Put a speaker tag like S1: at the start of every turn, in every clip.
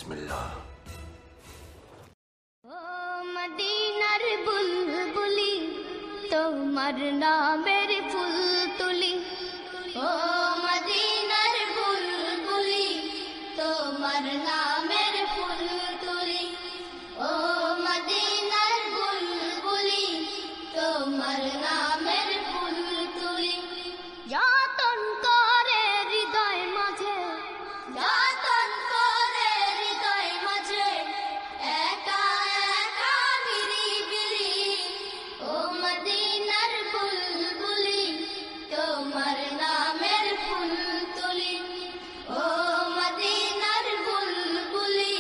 S1: বিসমিল্লাহ।
S2: ও মদিনার বুলবুলি তোমার নামের ফুল তুলি, ও মদিনার বুলবুলি তোমার নামের ফুল তুলি, ও মদিনার বুলবুলি তোমার নামের ফুল তুলি। যতন করে হৃদয় মাঝে, যতন করে হৃদয় মাঝে, একা একা নিরিবিলি, ও মদিনার বুলবুলি তোমার নামের ফুল তুলি, ও মদিনার বুলবুলি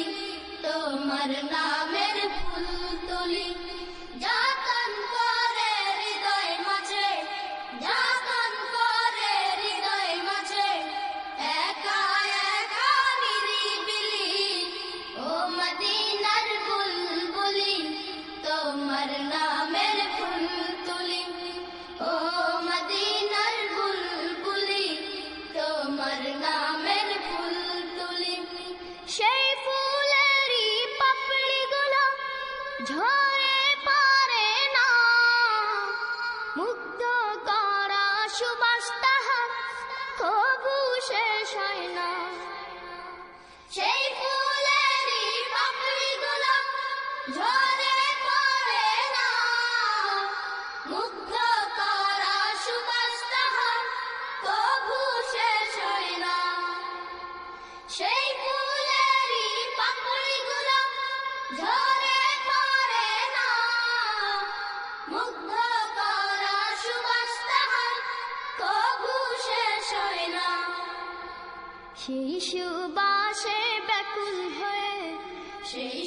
S2: তোমার নামের ফুল তুলি। যতন করে হৃদয় মাঝে, যতন করে হৃদয় মাঝে, একা একা নিরিবিলি, ও মদিনার বুলবুলি তোমার নামের ফুল তুলি, ও মদিনার বুলবুলি তোমার নামের ফুল তুলি। সেই ফুলেরই পাপড়িগুলো ঝরে পড়ে না, মুগ্ধ করা সুবাস তাহার কবু শেষ হয় না। সেই ফুলেরই পাপড়িগুলো ঝরে পড়ে না, মুগ্ধ করা সুবাস তাহার কবু শেষ হয় না। সেই ফুলেরই পাপড়িগুলো ঝরে পড়ে না, মুগ্ধ করা সুবাস তাহার কবু শেষ হয় না। সেই সুবাসে ব্যাকুল হয়ে, সেই